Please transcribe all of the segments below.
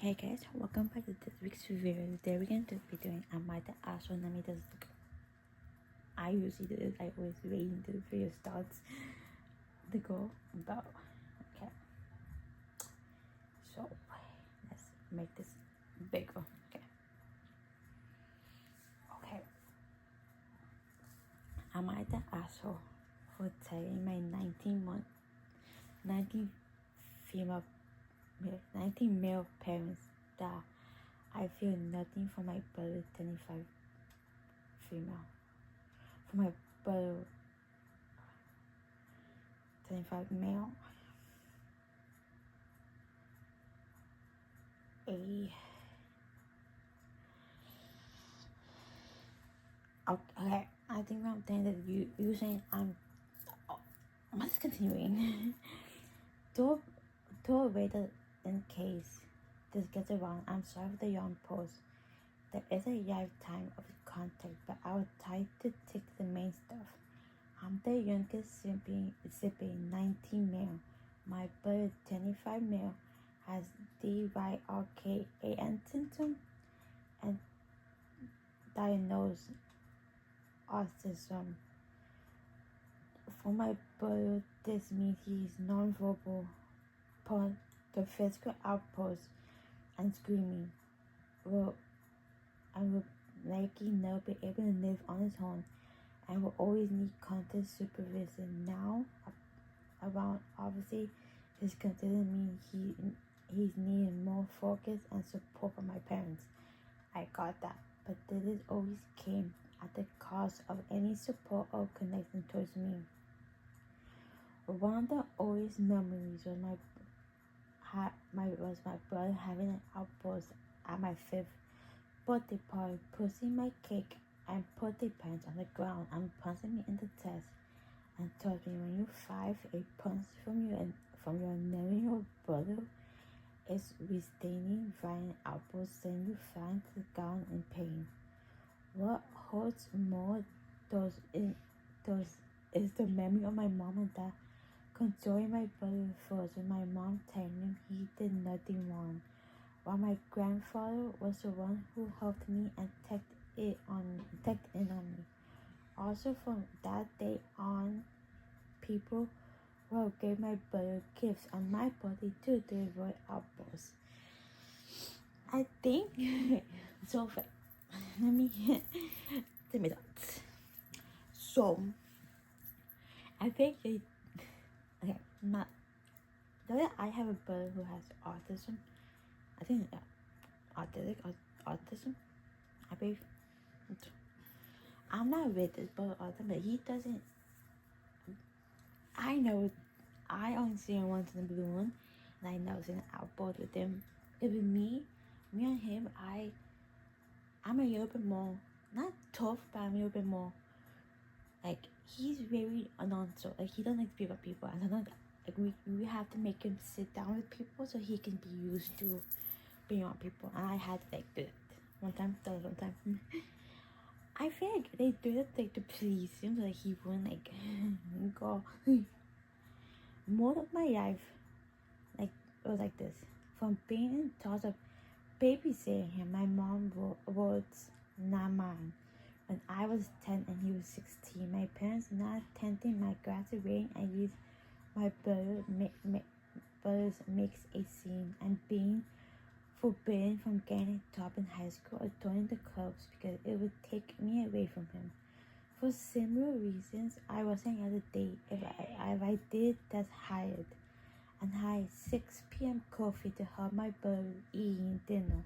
Hey guys, welcome back to this week's video. Today we're going to be doing Am I the Astronomy Does I usually do this, I always wait until the video starts to go about. Okay, so let's make this bigger. Okay. Am I the asshole for telling my 19 female 19 male parents that I feel nothing for my brother 25 female, for my brother 25 male? Okay, I think I'm saying that you saying I'm just continuing. to avoid it in case this gets around, I'm sorry for the young post. There is a lifetime of contact, but I will try to take the main stuff. I'm the youngest sibling 19 male. My brother 25 male has DYRKA syndrome and diagnosed autism. For my brother, this means he is non-verbal, but the physical outbursts and screaming will likely never be able to live on his own and will always need constant supervision. Now, around obviously, this considers me he's needing more focus and support from my parents. I got that, but this always came at the cost of any support or connection towards me. One of the oldest memories was my brother having an outburst at my 5th birthday party, pushing my cake and birthday pants on the ground and punching me in the chest, and told me, when you're 5, a punch from your 9-year-old brother is withstanding violent outbursts, then you find the ground in pain. What hurts more is the memory of my mom and dad consoling my brother first, and my mom telling him he did nothing wrong, while my grandfather was the one who helped me and checked in on me. Also, from that day on, people gave my brother gifts on my birthday to avoid outbursts. I think so. Let me that. So I think not that I have a brother who has autism. I think autism. I believe. I'm not with this brother autism, but he doesn't. I know. I only see him once in a blue moon, and I know it's an outboard with him. It was me and him. I'm a little bit more not tough, but I'm a little bit more. Like, he's very announcer. Like, he doesn't like to be with people. And sometimes, like, we have to make him sit down with people so he can be used to being around people. And I had to, like, do it. One time. I feel like they do it, like, to please him so that he wouldn't, like, go. Most of my life, like, it was like this. From being in charge of babysitting him, my mom words, not mine. When I was 10 and he was 16, my parents not attending my graduating, I used my brothers makes a scene and being forbidden from getting a job in high school or joining the clubs because it would take me away from him. For similar reasons, I wasn't at a date if I did that's hired and had 6 p.m. coffee to help my brother eating dinner.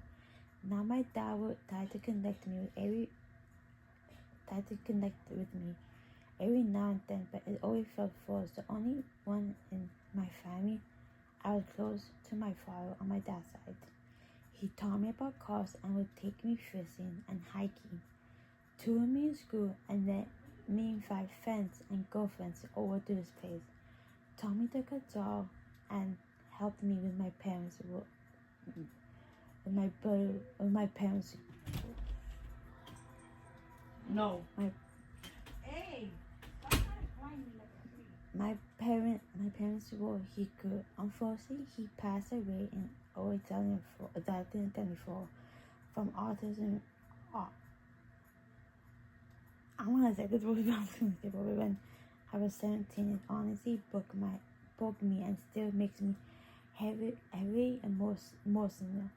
Now my dad would try to connect with me every now and then, but it always felt forced. The only one in my family I was close to my father on my dad's side. He taught me about cars and would take me fishing and hiking, tour me in school, and let me invite friends and girlfriends over to his place, taught me the guitar, and helped me with my parents' work. My parents. No. My Hey, stop trying to climb me like a tree. my parents were he could. Unfortunately, he passed away in 2024 from autism. Oh, I want to say this was when I was 17. It honestly broke me and still makes me heavy and emotional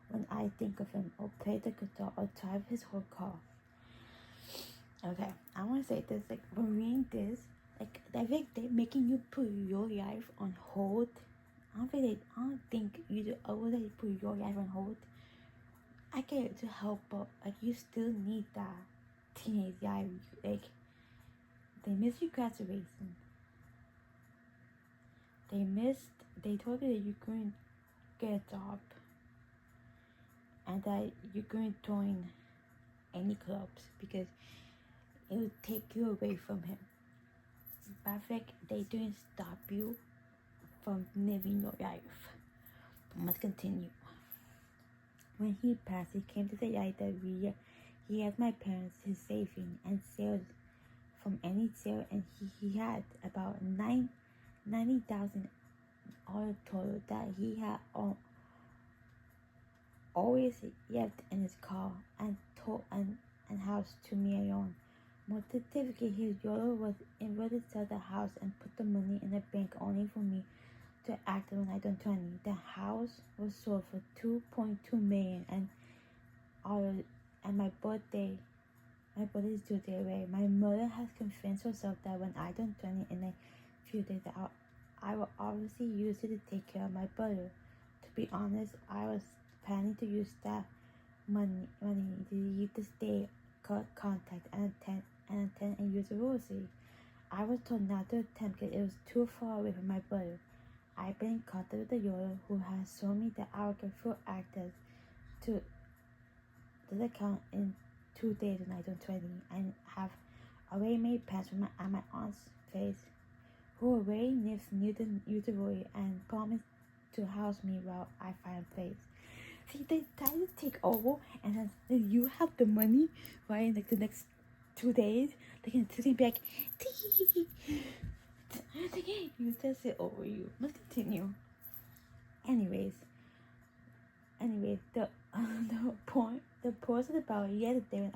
when I think of him or play the guitar or drive his whole car. Okay, I want to say this, like, when reading this, like, I think they're making you put your life on hold. I don't think you do. I would like put your life on hold. I get it to help, but like, you still need that teenage life. Like, they miss you graduation. They told you that you couldn't get a job and that you couldn't join any clubs because it would take you away from him. But like, they didn't stop you from living your life. But let's continue. When he passed, he came to the light that he had my parents his saving and sales from any sale, and he had about 90,000 all total that he had always left in his car and house to me alone. More certificate, his YOLO was able to sell the house and put the money in the bank only for me to act when I turned 20. The house was sold for $2.2 million and my birthday is due day away. My mother has convinced herself that when I turn 20 in a few days, I will obviously use it to take care of my brother. To be honest, I was planning to use that money to leave the state, cut contact, and attend and use a rosary. I was told not to attempt because it was too far away from my brother. I've been in contact with the Yoda who has shown me that I will get full access to this account in 2 days when I turn 20 and have already made plans for my aunt's place, who already lives near the usury and promised to house me while I find a place. See, they try to take over, and then you have the money, right? In like the next 2 days, they can be like, you just sit over you. Let's continue. Anyways, the point is about yesterday when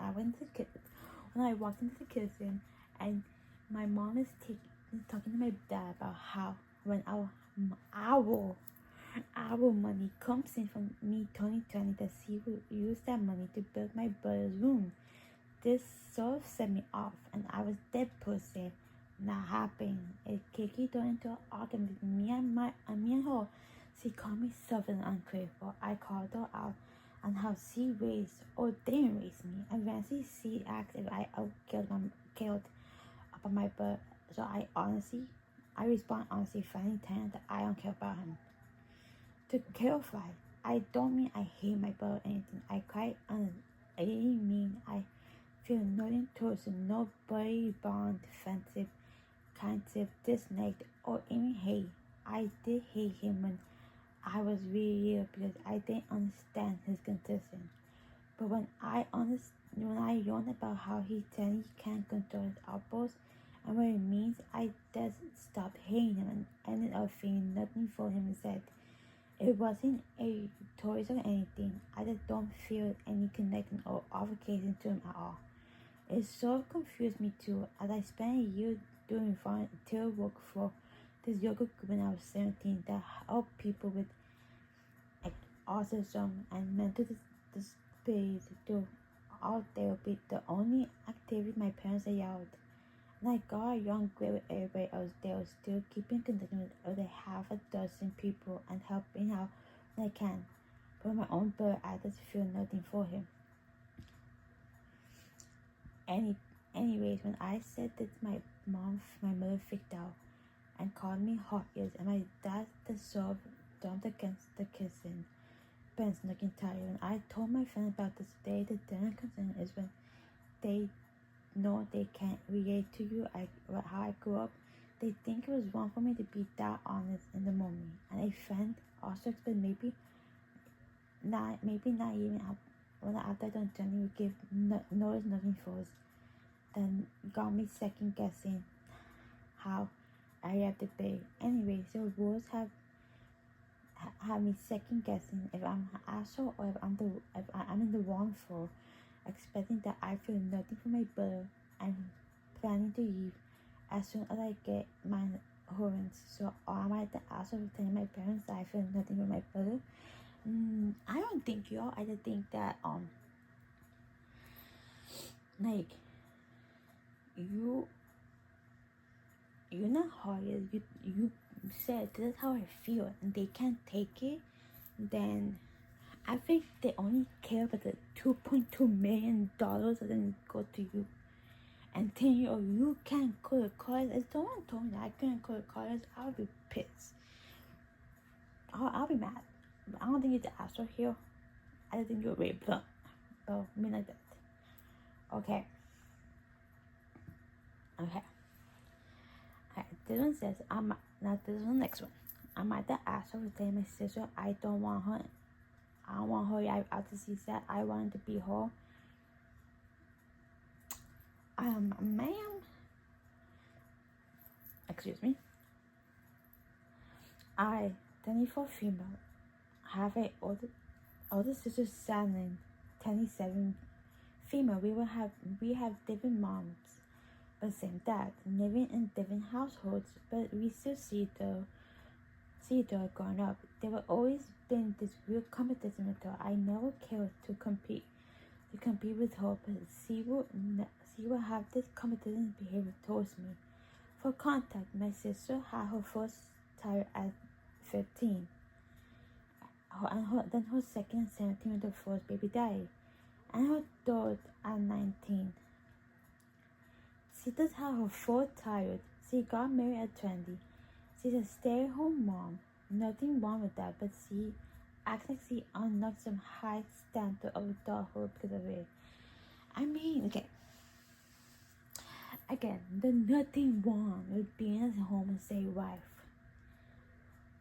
I walked into the kitchen and my mom is talking to my dad about how when our money comes in from me 2020 that she will use that money to build my brother's room. This sort of set me off, and I was dead pussy. Not happening. It Kiki turned into an argument with me and her. She called me stubborn and ungrateful. I called her out on how she raised or didn't raise me. Eventually, she asked if I killed about my brother. So I respond honestly, finally telling that I don't care about him. To clarify, I don't mean I hate my brother or anything. I really mean I feel nothing towards him, no buddy bond, defensive, kindship, disliked, or even hate. I did hate him when I was really little because I didn't understand his condition. But when I learned about how he said he can't control his outbursts and what it means, I just stopped hating him and ended up feeling nothing for him instead. It wasn't a choice or anything. I just don't feel any connection or obligation to him at all. It sort of confused me too, as I spent a year doing volunteer work for this yoga group when I was 17 that helped people with like autism and mental disabilities do all therapy, the only activity my parents allowed. And I got along great with everybody else there, still keeping connection with other half a dozen people and helping out when I can. But my own brother, I just feel nothing for him. Anyways, when I said that my mother freaked out and called me hot ears, and my dad just sort of dumped against the kitchen bench looking tired. When I told my friend about this day, the dinner concern is when they know they can't relate to you, how I grew up. They think it was wrong for me to be that honest in the moment. And a friend also explained maybe not even when after I don't genuinely give nothing first, then got me second guessing how I have to pay. Anyway, so rules have me second guessing if I'm an asshole or if I'm in the wrong for expecting that I feel nothing for my brother and planning to leave as soon as I get my insurance. So am I the asshole for telling my parents that I feel nothing for my brother? I don't think y'all. I just think that like you're not hard. You said this is how I feel, and they can't take it. Then I think they only care about the $2.2 million that then go to you. And 10 years old, you can't go to college. If someone told me that I couldn't go to college, I would be pissed. I'll be mad. But I don't think you're the asshole here. I just think you're very blunt. So, me like that. Okay. Alright, this one says, now this is the next one. I'm at the asshole for telling my sister I don't want her out to see that I wanted to be her. Ma'am. Excuse me. I, 24 female, have a older sister Shannon, 27 female. We have different moms, but same dad, living in different households, but we still see her growing up. There have always been this real competition with her. I never cared to compete with her, but she will have this competition behavior towards me. For context, my sister had her first child at 15, then her second at 17 when the first baby died, and her third at 19. She does have her fourth child. She got married at 20. She's a stay-at-home mom. Nothing wrong with that, but she acts like she unlocked some high standard of adulthood because of it. I mean, okay. Again, there's nothing wrong with being a home and stay wife.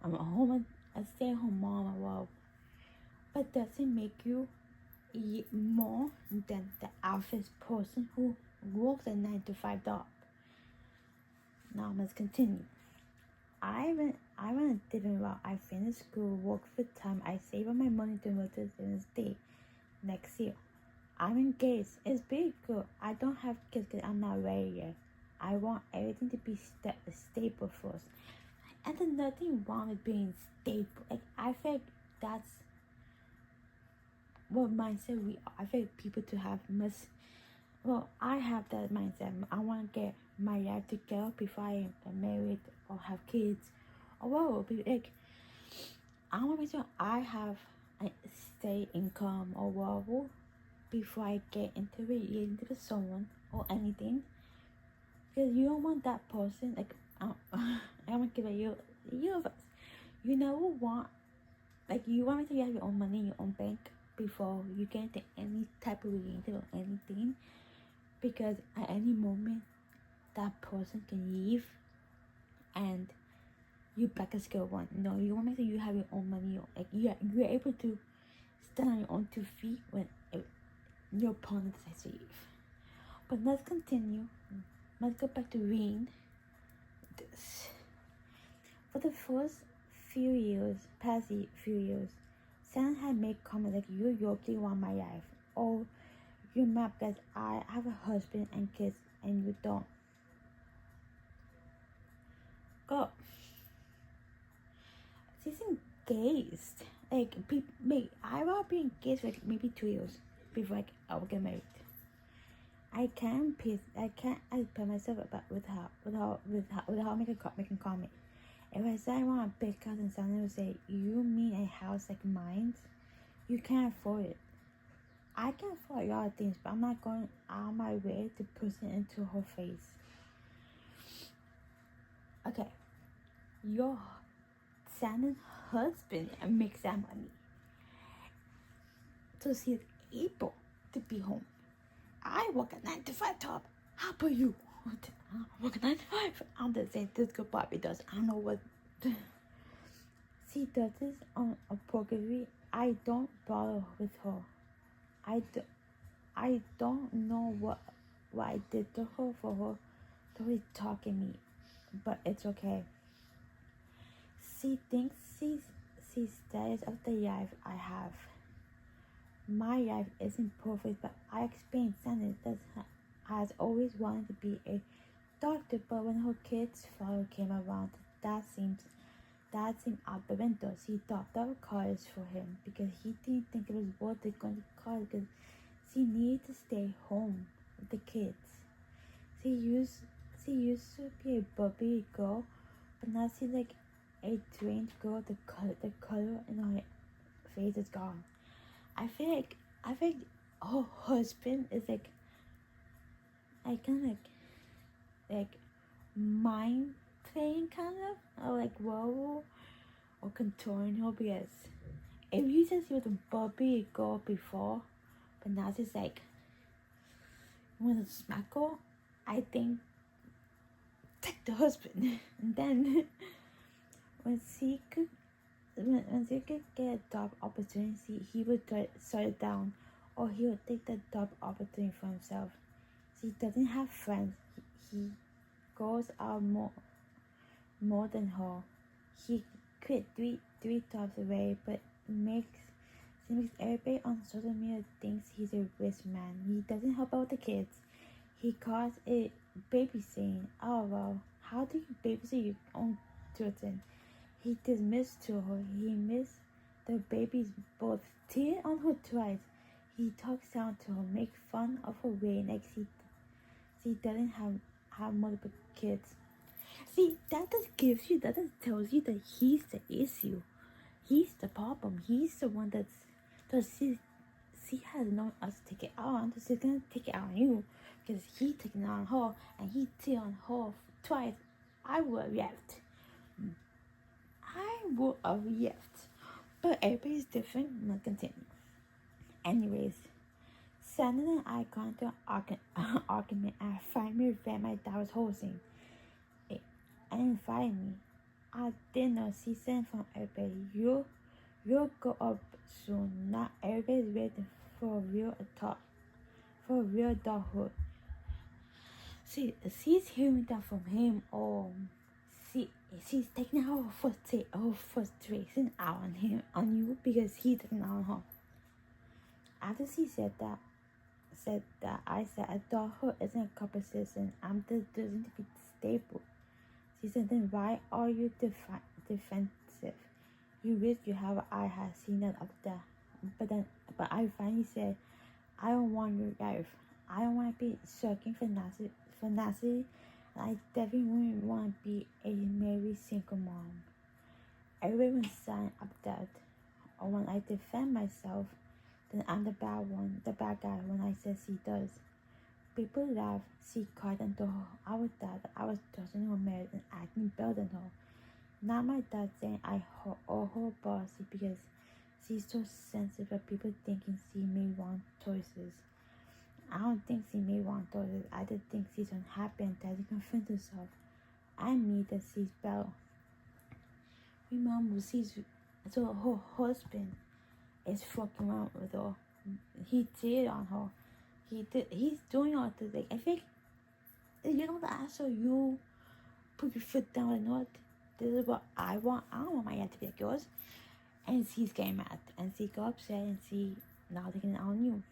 I'm a stay-at-home mom as well. But doesn't make you more than the average person who works a 9-to-5 job. Now let's continue. I went a different route. I finished school, worked full time. I saved up my money to move to the state next year. I'm engaged. It's pretty good. I don't have kids because I'm not ready yet. I want everything to be stable first. And there's nothing wrong with being stable. Like, I feel like that's what mindset we are. I feel like people to have I have that mindset. I want to get my life together before I am married or have kids. Or like, I want to make sure I have a steady income or whatever before I get into relationship with someone or anything. Because you don't want that person, like, I want to give you of us. You never want, like, you want to have your own money in your own bank before you get into any type of relationship or anything. Because at any moment, that person can leave and you back at square one. No, you want to make sure you have your own money. Like, you're able to stand on your own 2 feet when your opponent decides to leave. But let's continue. Let's go back to reading this. For the first past few years, Santa had made comments like, you really want my life. Or, you're mad because I have a husband and kids and you don't. Go. She's engaged. Like, I will be engaged for like maybe 2 years before like, I will get married. I can't put myself about without making comment. If I say I want a big house and someone will say, you mean a house like mine? You can't afford it. I can afford a lot of things, but I'm not going out of my way to push it into her face. Okay, your Santa's husband makes that money, so she's able to be home. I work a 9-to-5 job. How about you? I work a 9-to-5. I'm the same. This girl Bobby does. I don't know what. She does this on a porcupine. I don't bother with her. I don't know what I did to her for her to be talking me but it's okay. She thinks she's jealous of the life I have. My life isn't perfect, but I experienced something that has always wanted to be a doctor. But when her kid's father came around, that seemed out the window. She dropped out of college for him because he didn't think it was worth it going to college because she needed to stay home with the kids. She used to be a bubbly girl, but now she's like a strange girl. The color in her face is gone. I think her husband is like kind of like mind playing kind of, or like whoa, or controlling her because if you said she was a bubbly girl before, but now she's like want to smack her, I think take the husband. And then when she could get a job opportunity, he would shut it down, or he would take the job opportunity for himself. She doesn't have friends. He goes out more than her. He quit three jobs away, but makes everybody on social media thinks he's a rich man. He doesn't help out the kids. He calls it babysitting. Oh well, how do you babysit your own children? He dismissed her. He missed the babies both. Tear on her twice. He talks down to her, make fun of her weight like she doesn't have multiple kids. See, that just tells you that he's the issue. He's the problem. He's the one that she has no us to take it out on, so she's gonna take it out on you because he taking it on her and he tear on her twice. I would have left. But everybody's different. I'm not continue. Anyways, Shannon and I got into an argument at a family event my dad was hosting. And invited me. I didn't know she said from everybody, you'll go up soon. Not everybody's waiting for a real adulthood. She's hearing that from him, or she's taking her frustration out on you because he's taking out on her. After she said that, I said adulthood isn't a competition. I'm just doing to be stable. She said, then why are you defensive? You wish you have I had seen that up there. But I finally said, I don't want your life. I don't want to be searching for Nazi. And I definitely wouldn't want to be a married single mom. Everyone signed up that. Or when I defend myself, then I'm the bad guy when I say she does. People laugh. She cried and told I was judging her marriage and acting better than her. Not my dad saying I owe her bossy because she's so sensitive of people thinking she may want choices. I don't think she may want choices. I just think she's unhappy and doesn't confront herself. I mean that she's better. Remember, so her husband is fucking around with her. He cheated on her. He's doing all this. Like, I think you know the answer. You put your foot down and what this is what I want. I don't want my dad to be like yours. And she's getting mad and she got upset and she now taking it on you.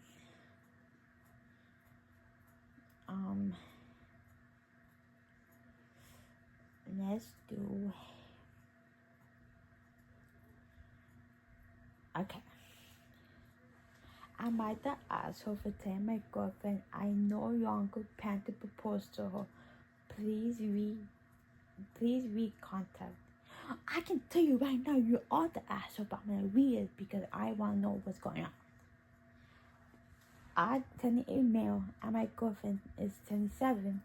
Let's do. Okay. I might have asked her for telling my girlfriend I no longer plan to propose to her. Please recontact. I can tell you right now, you are the asshole, but I'm gonna read it because I want to know what's going on. I sent an email and my girlfriend is 27.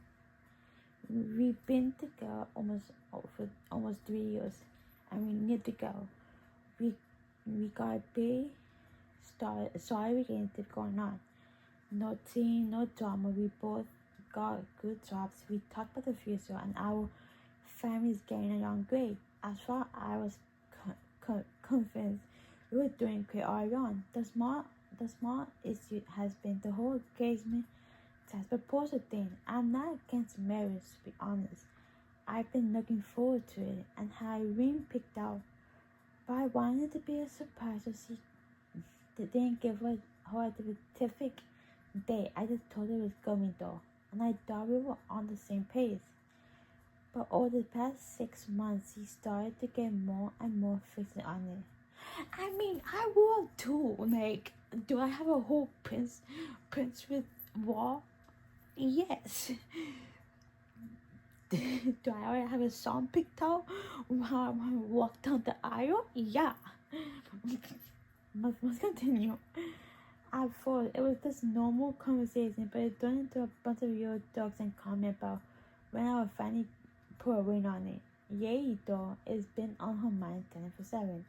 We've been together almost 3 years and we need to go. We got a big sorry relationship going on. No teen, no drama. We both got good jobs. We talked about the future and our family's getting along great. As far as I was convinced we were doing great all along. The small issue has been the whole engagement test proposal thing. I'm not against marriage, to be honest. I've been looking forward to it and had a ring picked out. But I wanted it to be a surprise, so she didn't give her a specific date. I just told her it was coming though, and I thought we were on the same page. But over the past 6 months, he started to get more and more fixated on it. I mean, I will too. Like, do I have a whole prince with wall? Yes. Do I already have a song picked out while I walk down the aisle? Yeah. Let's continue. I thought it was just normal conversation, but it turned into a bunch of real jokes and comment about when I would finally put a ring on it. Yay, though, it's been on her mind 24/7.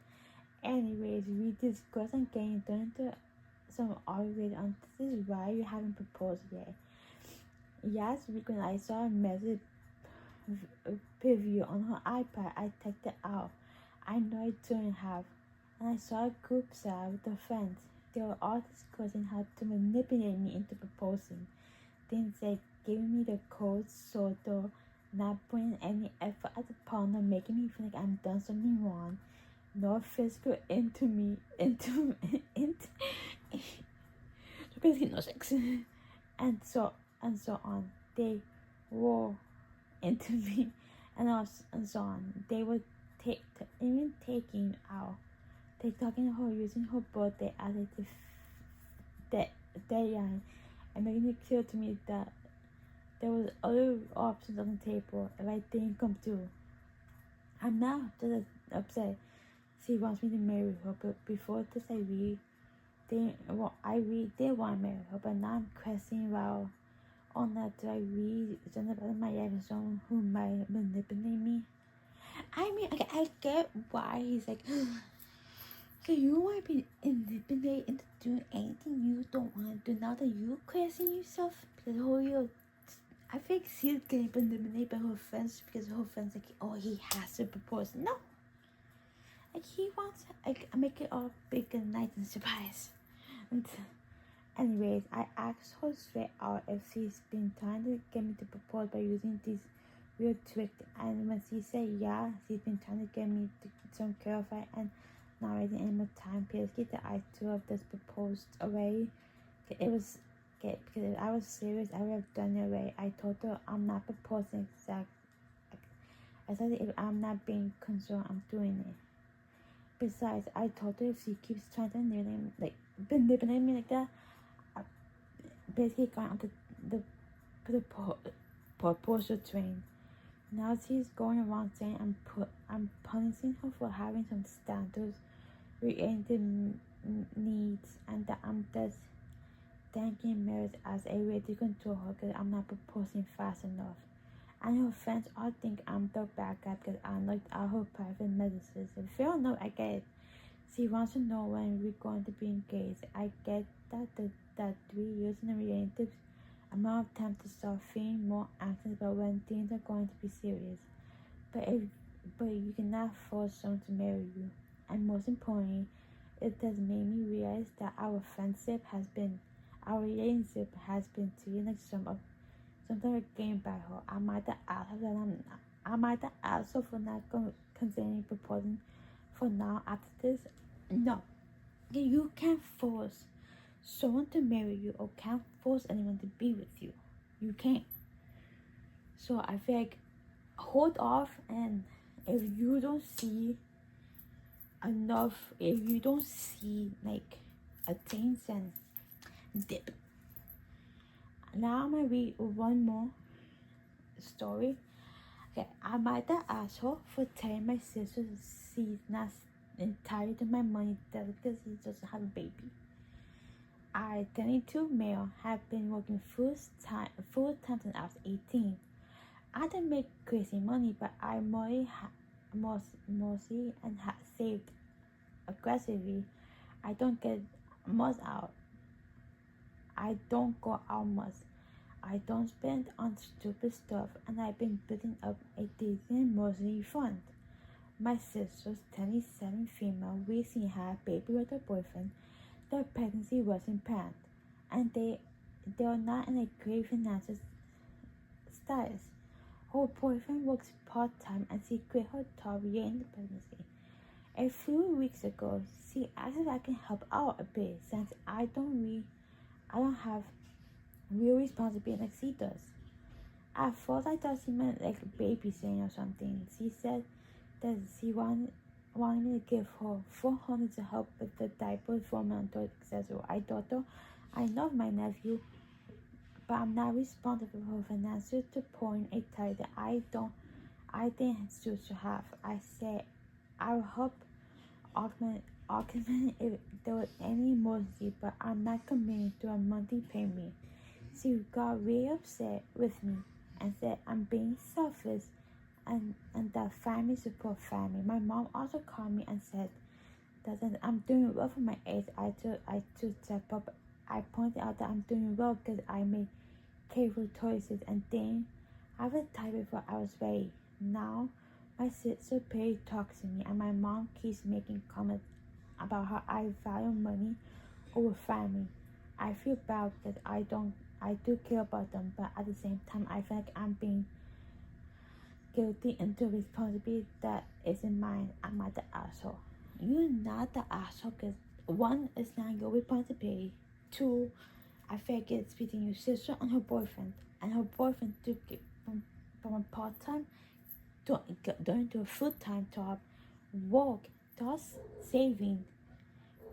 Anyways, we discussed and getting turned into some argument on this is why you haven't proposed yet. Last week when I saw a message preview on her iPad, I checked it out. I know it 2.5, and I saw a group chat with her friends. They were all discussing how to manipulate me into proposing. Things like giving me the code, sort of not putting any effort at the partner, making me feel like I'm done something wrong, no physical into basically no sex, and so on. They were into me, and so on. They were even taking out. They talking to her using her birthday as a deadline, and making it clear to me that there was other options on the table if I didn't come through. I'm now just upset. She wants me to marry her, but before this I really did want to marry her, but now I'm questioning, well, on that, do I really send about my life as someone who might manipulate me? I mean, okay, I get why he's like, okay, you want to be manipulated into doing anything you don't want to do now that you question yourself because whole you. I think she's getting manipulated by her friends because her friends like, oh, he has to propose. No, like he wants to make it all big and nice and surprise. And anyways, I asked her straight out if she's been trying to get me to propose by using this weird trick, and when she said yeah, she's been trying to get me to some clarify and not wasting any more time. Basically, the I too have this proposed away. It was because if I was serious, I would have done it away. I told her I'm not proposing I said if I'm not being concerned, I'm doing it. Besides, I told her if she keeps trying to manipulate me like that, I basically got on the proposal train. Now she's going around saying I'm punishing her for having some standards relating to needs, and that I'm just thanking marriage as a way to control her because I'm not proposing fast enough. And her friends all think I'm the bad guy because I looked at her private messages. If you don't know, I get it. She wants to know when we're going to be engaged. I get that 3 years in a relationship amount of time to start feeling more anxious about when things are going to be serious. But you cannot force someone to marry you. And most importantly, it has made me realize that our relationship has been treated like some type of game by her. I might have asked her for not considering proposing for now after this. No, you can't force someone to marry you or can't force anyone to be with you. You can't. So I feel like hold off, and if you don't see like a change, then dip. Now I'm gonna read one more story. Okay, I might have asked her for telling my sister she's not entitled to my money just because she doesn't have a baby. I, 22 male, have been working full time since I was 18. I didn't make crazy money, but I mostly and saved aggressively. I don't get much out. I don't go out much. I don't spend on stupid stuff, and I've been building up a decent monthly fund. My sister's 27 female recently had a baby with her boyfriend. Their pregnancy wasn't planned, and they are not in a great financial status. Her boyfriend works part-time and she quit her job in the pregnancy. A few weeks ago, she asked if I can help out a bit since I don't have real responsibility like she does. At first I thought she meant like babysitting or something. She said that she wanted me to give her $400 to help with the diapers, formula, and toilet accessory. I told her I love my nephew, but I'm not responsible for finances to point a type that I think she should have. I said I'll help augment if there was any emergency, but I'm not committing to a monthly payment. She got really upset with me and said I'm being selfish and that family support family. My mom also called me and said that I'm doing well for my age. I took step up. I pointed out that I'm doing well because I made careful choices and then have a time before I was ready. Now my sister Perry talks to me and my mom keeps making comments about how I value money over family. I feel bad that I do care about them, but at the same time I feel like I'm being guilty into responsibility that isn't mine. I'm not the asshole. You're not the asshole because one, it's not your responsibility. Two, I feel like it's between your sister and her boyfriend, and her boyfriend took it from a part-time to a full-time job, work, thus saving,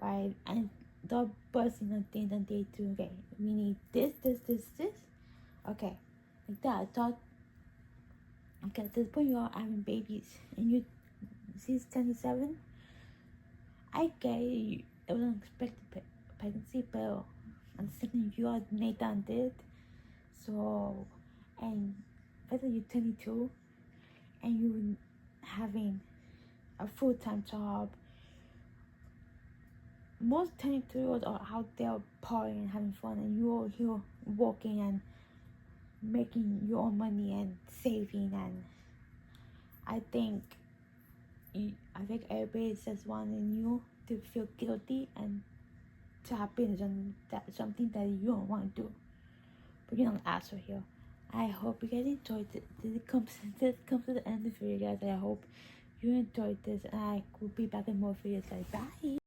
right? And the buzzing on things that they do. Okay, we need this. Okay, like that. I thought, okay, at this point you're having babies, and she's 27. I get it was an unexpected pregnancy, but I'm thinking you are Nathan did. So, and whether you're 22 and you having a full-time job, most 22-year-olds are out there partying and having fun, and you're here working and making your own money and saving. And I think everybody just wanting you to feel guilty and to happen on that something that you don't want to do, but you're not an asshole here. I hope you guys enjoyed it. This comes to the end of the video, guys. I hope you enjoyed this, and I will be back in more videos. Like, bye.